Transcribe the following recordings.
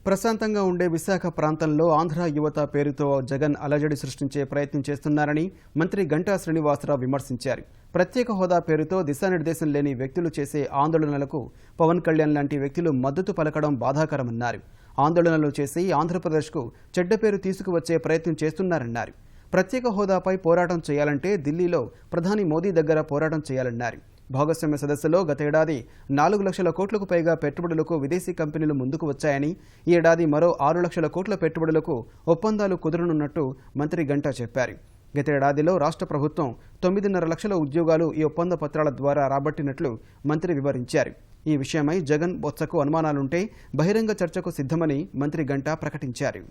ప్రశాంతంగా ఉండే విశాఖ ప్రాంతంలో ఆంధ్ర యువత పేరుతో జగన్ అలజడి సృష్టించే ప్రయత్నం చేస్తున్నారని మంత్రి గంటా శ్రీనివాసరావు విమర్శించారు. ప్రత్యేక హోదా పేరుతో దిశానిర్దేశం లేని వ్యక్తులు చేసే ఆందోళనలకు పవన్ కళ్యాణ్ లాంటి వ్యక్తులు మద్దతు పలకడం బాధాకరమన్నారు. ఆందోళనలు చేసి ఆంధ్రప్రదేశ్కు చెడ్డ పేరు తీసుకువచ్చే ప్రయత్నం చేస్తున్నారన్నారు. ప్రత్యేక హోదాపై పోరాటం చేయాలంటే ఢిల్లీలో ప్రధాని మోదీ దగ్గర పోరాటం చేయాలన్నారు. భాగస్వామ్య సదస్సులో గత ఏడాది 4 లక్షల కోట్లకు పైగా పెట్టుబడులకు విదేశీ కంపెనీలు ముందుకు వచ్చాయని, ఈ ఏడాది మరో 6 లక్షల కోట్ల పెట్టుబడులకు ఒప్పందాలు కుదరనున్నట్టు మంత్రి గంటా చెప్పారు. గత ఏడాదిలో రాష్ట్ర ప్రభుత్వం 9.5 లక్షల ఉద్యోగాలు ఈ ఒప్పంద పత్రాల ద్వారా రాబట్టినట్లు మంత్రి వివరించారు. ఈ విషయమై జగన్ బొత్సకు అనుమానాలుంటే బహిరంగ చర్చకు సిద్ధమని మంత్రి గంటా ప్రకటించారు.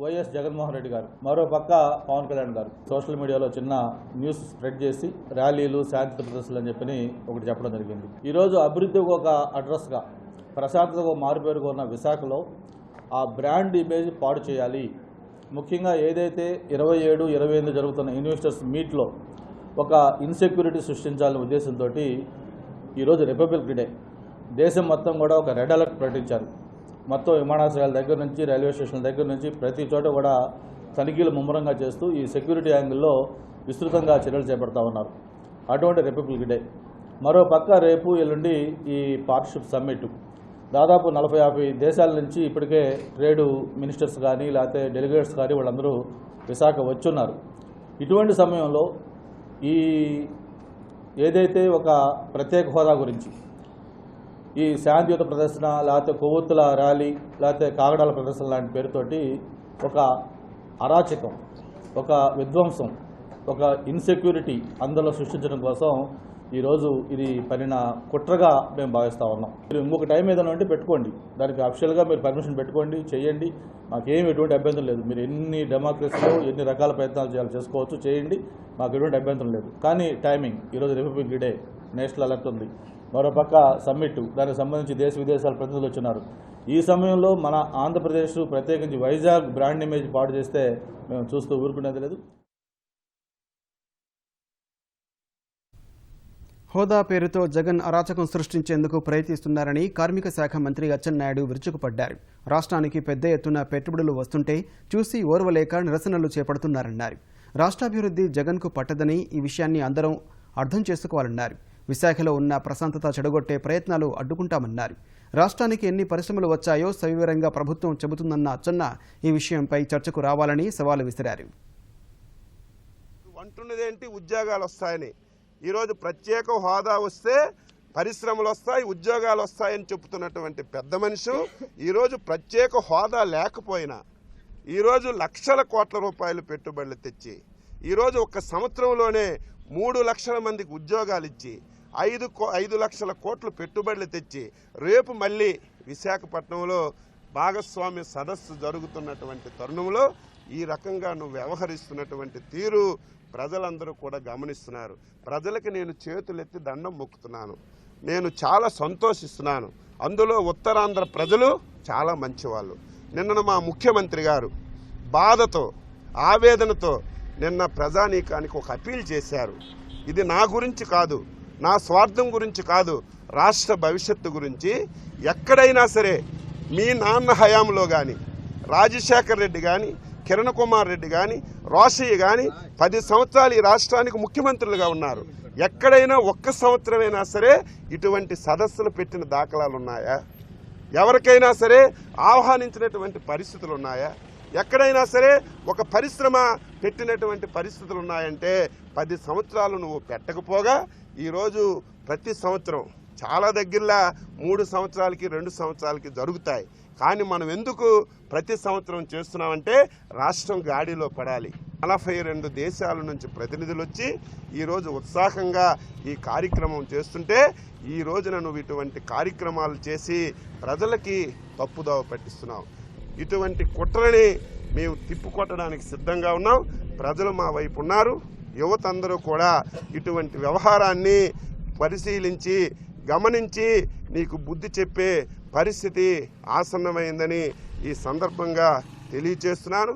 వైఎస్ జగన్మోహన్ రెడ్డి గారు, మరో పక్క పవన్ కళ్యాణ్ గారు సోషల్ మీడియాలో చిన్న న్యూస్ స్ప్రెడ్ చేసి ర్యాలీలు, శాంతి ప్రదర్శనలు అని చెప్పి ఒకటి చెప్పడం జరిగింది. ఈరోజు అభివృద్ధికి ఒక అడ్రస్గా, ప్రశాంతతకు మారుపేరుగా ఉన్న విశాఖలో ఆ బ్రాండ్ ఇమేజ్ పాడు చేయాలి. ముఖ్యంగా ఏదైతే 27, 28 జరుగుతున్న ఇన్వెస్టర్స్ మీట్లో ఒక ఇన్సెక్యూరిటీ సృష్టించాలనే ఉద్దేశంతో ఈరోజు రిపబ్లిక్ డే దేశం మొత్తం కూడా ఒక రెడ్ అలర్ట్ ప్రకటించారు. మొత్తం విమానాశ్రయాల దగ్గర నుంచి, రైల్వే స్టేషన్ల దగ్గర నుంచి ప్రతి చోట కూడా తనిఖీలు ముమ్మరంగా చేస్తూ ఈ సెక్యూరిటీ యాంగిల్లో విస్తృతంగా చర్యలు చేపడతా ఉన్నారు. అటువంటి రిపబ్లిక్ డే. మరో పక్క రేపు ఎల్లుండి ఈ పార్ట్నర్షిప్ సమ్మిట్, దాదాపు 40-50 దేశాల నుంచి ఇప్పటికే ట్రేడ్ మినిస్టర్స్ కానీ లేకపోతే డెలిగేట్స్ కానీ వాళ్ళందరూ విశాఖ వచ్చున్నారు. ఇటువంటి సమయంలో ఈ ఏదైతే ఒక ప్రత్యేక హోదా గురించి, ఈ శాంతియుత ప్రదర్శన, లేకపోతే కొవ్వొత్తుల ర్యాలీ, లేకపోతే కాగడాల ప్రదర్శన లాంటి పేరుతోటి ఒక అరాచకం, ఒక విధ్వంసం, ఒక ఇన్సెక్యూరిటీ అందరిలో సృష్టించడం కోసం ఈరోజు ఇది పనిన కుట్రగా మేము భావిస్తూ ఉన్నాం. మీరు ఇంకొక టైం ఏదైనా ఉంటే పెట్టుకోండి, దానికి అఫిషియల్గా మీరు పర్మిషన్ పెట్టుకోండి, చేయండి. మాకేమి ఎటువంటి అభ్యంతరం లేదు. మీరు ఎన్ని డెమోక్రసీలో ఎన్ని రకాల ప్రయత్నాలు చేయాలి చేసుకోవచ్చు, చేయండి. మాకు ఎటువంటి అభ్యంతరం లేదు. కానీ టైమింగ్ ఈరోజు రిపబ్లిక్ డే, నేషనల్ అలర్ట్ ఉంది. మరోపక్క సమ్మిట్, దానికి సంబంధించి దేశ విదేశాల ప్రతినిధులు వచ్చినారు. ఈ సమయంలో మన ఆంధ్రప్రదేశ్, ప్రత్యేకించి వైజాగ్ బ్రాండ్ ఇమేజ్ పాడు చేస్తే మేము చూస్తూ ఊరుకునేది లేదు. హోదా పేరుతో జగన్ అరాచకం సృష్టించేందుకు ప్రయత్నిస్తున్నారని కార్మిక శాఖ మంత్రి అచ్చెన్నాయుడు విరుచుకుపడ్డారు. రాష్ట్రానికి పెద్ద ఎత్తున పెట్టుబడులు వస్తుంటే చూసి ఓర్వలేక నిరసనలు చేపడుతున్నారన్నారు. రాష్ట్రాభివృద్ధి జగన్కు పట్టదని, ఈ విషయాన్ని అందరం అర్థం చేసుకోవాలన్నారు. విశాఖలో ఉన్న ప్రశాంతత చెడగొట్టే ప్రయత్నాలు అడ్డుకుంటామన్నారు. రాష్ట్రానికి ఎన్ని పరిశ్రమలు వచ్చాయో సవివరంగా ప్రభుత్వం చెబుతుందన్న అచ్చెన్న ఈ విషయంపై చర్చకు రావాలని సవాలు విసిరారు. అంటున్నదేంటి, ఉద్యోగాలు వస్తాయని. ఈరోజు ప్రత్యేక హోదా వస్తే పరిశ్రమలు వస్తాయి, ఉద్యోగాలు వస్తాయని చెబుతున్నటువంటి పెద్ద మనిషి ఈరోజు ప్రత్యేక హోదా లేకపోయినా ఈరోజు లక్షల కోట్ల రూపాయలు పెట్టుబడులు తెచ్చి ఈరోజు ఒక సంవత్సరంలోనే 3 లక్షల మందికి ఉద్యోగాలు ఇచ్చి 5 లక్షల కోట్ల పెట్టుబడులు తెచ్చి రేపు మళ్ళీ విశాఖపట్నంలో భాగస్వామ్య సదస్సు జరుగుతున్నటువంటి తరుణంలో ఈ రకంగా నువ్వు వ్యవహరిస్తున్నటువంటి తీరు ప్రజలందరూ కూడా గమనిస్తున్నారు. ప్రజలకు నేను చేతులెత్తి దండం మొక్కుతున్నాను. నేను చాలా సంతోషిస్తున్నాను. అందులో ఉత్తరాంధ్ర ప్రజలు చాలా మంచివాళ్ళు. నిన్న మా ముఖ్యమంత్రి గారు బాధతో, ఆవేదనతో నిన్న ప్రజానీకానికి ఒక అపీల్ చేశారు. ఇది నా గురించి కాదు, నా స్వార్థం గురించి కాదు, రాష్ట్ర భవిష్యత్తు గురించి. ఎక్కడైనా సరే మీ నాన్న హయాంలో కానీ, రాజశేఖర్ రెడ్డి కానీ, కిరణ్ కుమార్ రెడ్డి కానీ, రోషయ్య కానీ 10 సంవత్సరాలు ఈ రాష్ట్రానికి ముఖ్యమంత్రులుగా ఉన్నారు. ఎక్కడైనా ఒక్క సంవత్సరమైనా సరే ఇటువంటి సదస్సులు పెట్టిన దాఖలాలు ఉన్నాయా? ఎవరికైనా సరే ఆహ్వానించినటువంటి పరిస్థితులు ఉన్నాయా? ఎక్కడైనా సరే ఒక పరిశ్రమ పెట్టినటువంటి పరిస్థితులు ఉన్నాయంటే 10 సంవత్సరాలు నువ్వు పెట్టకపోగా ఈరోజు ప్రతి సంవత్సరం చాలా దగ్గరలా 3 సంవత్సరాలకి 2 సంవత్సరాలకి జరుగుతాయి. కానీ మనం ఎందుకు ప్రతి సంవత్సరం చేస్తున్నామంటే రాష్ట్రం గాడిలో పడాలి. 42 దేశాల నుంచి ప్రతినిధులు వచ్చి ఈరోజు ఉత్సాహంగా ఈ కార్యక్రమం చేస్తుంటే ఈ రోజున నువ్వు ఇటువంటి కార్యక్రమాలు చేసి ప్రజలకి తప్పుదోవ పట్టిస్తున్నావు. ఇటువంటి కుట్రని మేము తిప్పుకొట్టడానికి సిద్ధంగా ఉన్నాం. ప్రజలు మా వైపు ఉన్నారు. యువత అందరూ కూడా ఇటువంటి వ్యవహారాన్ని పరిశీలించి గమనించి నీకు బుద్ధి చెప్పే పరిస్థితి ఆసన్నమైందని ఈ సందర్భంగా తెలియజేస్తున్నాను.